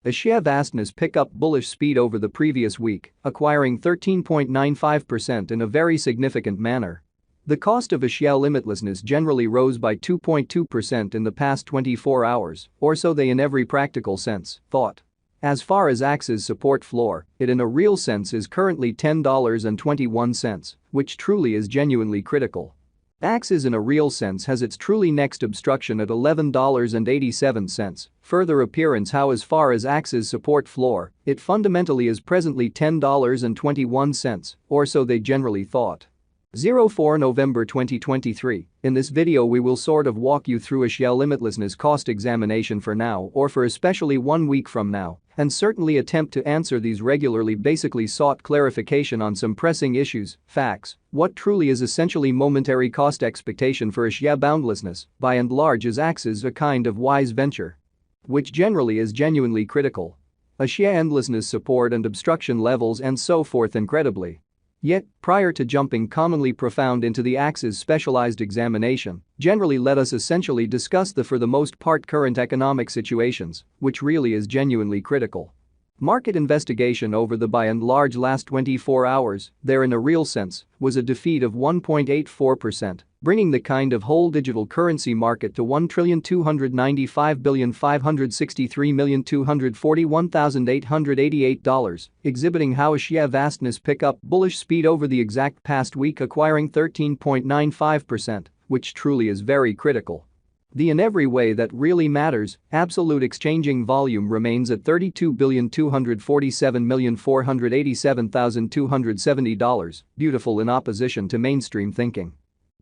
Axie vastness pick up bullish speed over the previous week, acquiring 13.95% in a very significant manner. The cost of Axie limitlessness generally rose by 2.2% in the past 24 hours, or so they in every practical sense thought. As far as Axe's support floor, it in a real sense is currently $10.21, which truly is genuinely critical. Axes in a real sense has its truly next obstruction at $11.87, further appearance how as far as Axe's support floor, it fundamentally is presently $10.21, or so they generally thought. 04 November 2023, in this video we will sort of walk you through Axie limitlessness cost examination for now or for especially 1 week from now, and certainly attempt to answer these regularly basically sought clarification on some pressing issues, facts, what truly is essentially momentary cost expectation for Axie boundlessness, by and large is Axes a kind of wise venture, which generally is genuinely critical. Axie endlessness support and obstruction levels and so forth incredibly. Yet, prior to jumping commonly profound into the Axes specialized examination, generally let us essentially discuss the for the most part current economic situations, which really is genuinely critical. Market investigation over the by and large last 24 hours, there in a real sense, was a defeat of 1.84%, bringing the kind of whole digital currency market to $1,295,563,241,888, exhibiting how Axie vastness pick up bullish speed over the exact past week acquiring 13.95%, which truly is very critical. The in every way that really matters, absolute exchanging volume remains at $32,247,487,270, beautiful in opposition to mainstream thinking.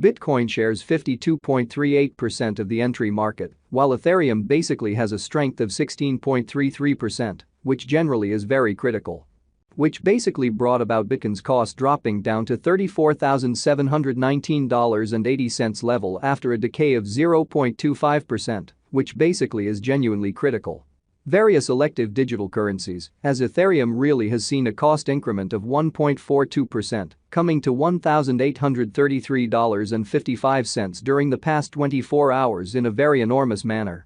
Bitcoin shares 52.38% of the entry market, while Ethereum basically has a strength of 16.33%, which generally is very critical. Which basically brought about Bitcoin's cost dropping down to $34,719.80 level after a decay of 0.25%, which basically is genuinely critical. Various elective digital currencies, as Ethereum really has seen a cost increment of 1.42%, coming to $1,833.55 during the past 24 hours in a very enormous manner.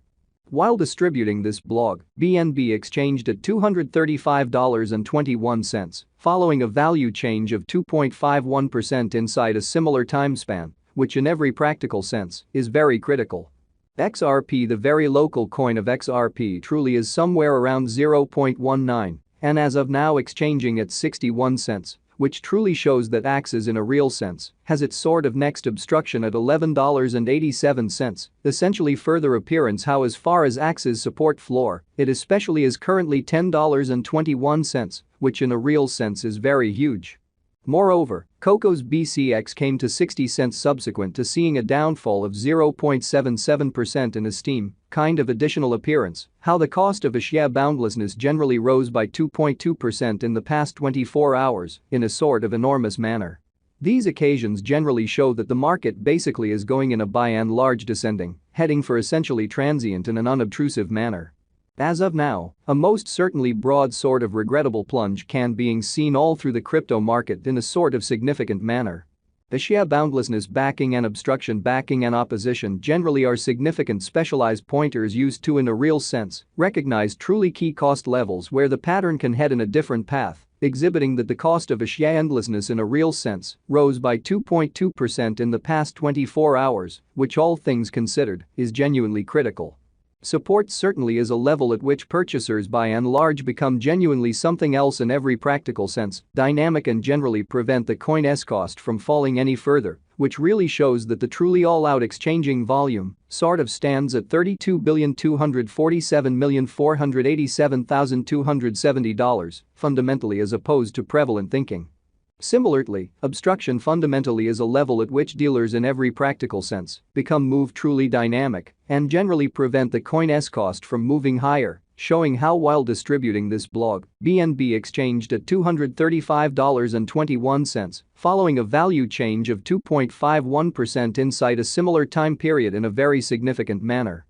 While distributing this blog, BNB exchanged at $235.21, following a value change of 2.51% inside a similar time span, which in every practical sense is very critical. XRP, the very local coin of XRP, truly is somewhere around 0.19, and as of now exchanging at 61 cents, which truly shows that Axes in a real sense has its sort of next obstruction at $11.87, essentially further appearance how as far as Axes support floor, it especially is currently $10.21, which in a real sense is very huge. Moreover, Coco's BCX came to 60 cents subsequent to seeing a downfall of 0.77% in esteem, kind of additional appearance, how the cost of Axie boundlessness generally rose by 2.2% in the past 24 hours in a sort of enormous manner. These occasions generally show that the market basically is going in a by and large descending, heading for essentially transient in an unobtrusive manner. As of now, a most certainly broad sort of regrettable plunge can being seen all through the crypto market in a sort of significant manner. Axie boundlessness backing and obstruction backing and opposition generally are significant specialized pointers used to in a real sense recognize truly key cost levels where the pattern can head in a different path, exhibiting that the cost of Axie endlessness in a real sense rose by 2.2% in the past 24 hours, which all things considered is genuinely critical. Support certainly is a level at which purchasers by and large become genuinely something else in every practical sense, dynamic and generally prevent the coin's cost from falling any further, which really shows that the truly all-out exchanging volume sort of stands at $32,247,487,270, fundamentally as opposed to prevalent thinking. Similarly, obstruction fundamentally is a level at which dealers in every practical sense become move truly dynamic and generally prevent the coin's cost from moving higher, showing how while distributing this blog, BNB exchanged at $235.21, following a value change of 2.51% inside a similar time period in a very significant manner.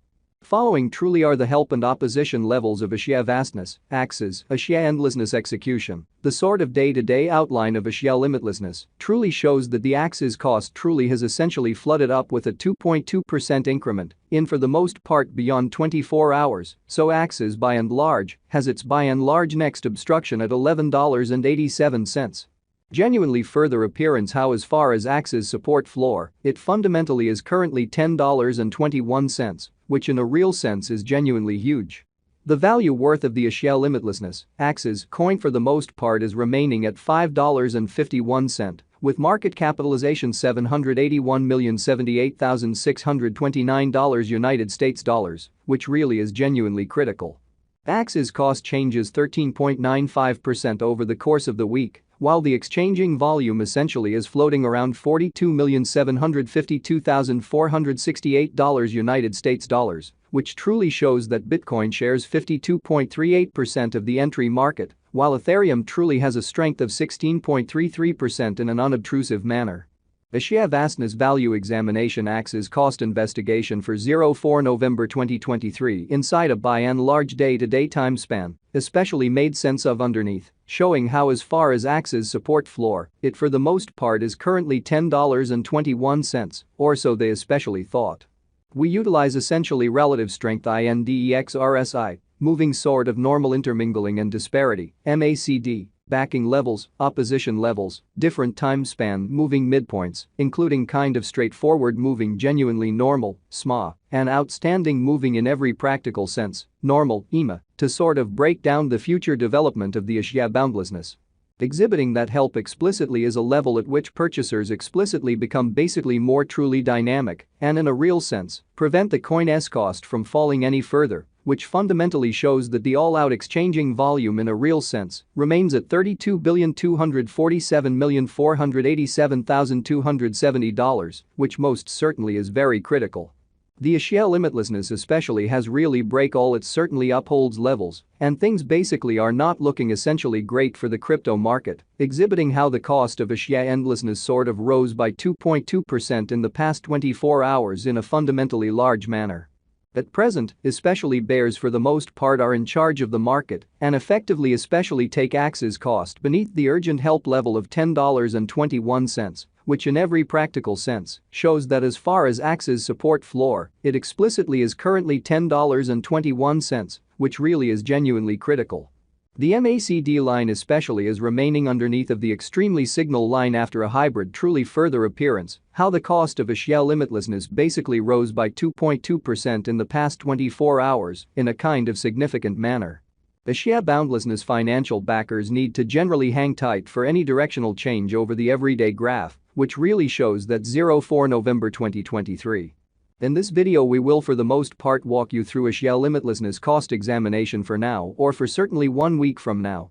Following truly are the help and opposition levels of Axie vastness, Axes, Axie endlessness execution. The sort of day-to-day outline of Axie limitlessness truly shows that the Axes cost truly has essentially flooded up with a 2.2% increment in for the most part beyond 24 hours, so Axes by and large has its by and large next obstruction at $11.87. Genuinely further appearance how as far as Axes support floor, it fundamentally is currently $10.21, which in a real sense is genuinely huge. The value worth of the Axie limitlessness, Axes coin for the most part is remaining at $5.51, with market capitalization $781,078,629 United States dollars, which really is genuinely critical. Axes cost changes 13.95% over the course of the week, while the exchanging volume essentially is floating around $42,752,468 United States dollars, which truly shows that Bitcoin shares 52.38% of the entry market, while Ethereum truly has a strength of 16.33% in an unobtrusive manner. Axie vastness value examination Axes cost investigation for 04 November 2023 inside a by and large day-to-day time span, especially made sense of underneath, showing how as far as Axes support floor, it for the most part is currently $10.21, or so they especially thought. We utilize essentially relative strength index RSI, moving sort of normal intermingling and disparity, MACD. Backing levels, opposition levels, different time span moving midpoints, including kind of straightforward moving genuinely normal, SMA, and outstanding moving in every practical sense, normal, EMA, to sort of break down the future development of the Axie boundlessness. Exhibiting that help explicitly is a level at which purchasers explicitly become basically more truly dynamic and in a real sense, prevent the coin's cost from falling any further, which fundamentally shows that the all-out exchanging volume in a real sense remains at $32,247,487,270, which most certainly is very critical. The Axie limitlessness especially has really break all it certainly upholds levels, and things basically are not looking essentially great for the crypto market, exhibiting how the cost of Axie endlessness sort of rose by 2.2% in the past 24 hours in a fundamentally large manner. At present, especially bears for the most part are in charge of the market and effectively especially take Axes cost beneath the urgent help level of $10.21, which in every practical sense shows that as far as Axes support floor, it explicitly is currently $10.21, which really is genuinely critical. The MACD line especially is remaining underneath of the extremely signal line after a hybrid truly further appearance, how the cost of Axie limitlessness basically rose by 2.2% in the past 24 hours in a kind of significant manner. Axie boundlessness financial backers need to generally hang tight for any directional change over the everyday graph, which really shows that 04 November 2023. In this video we will for the most part walk you through Axie limitlessness cost examination for now or for certainly 1 week from now,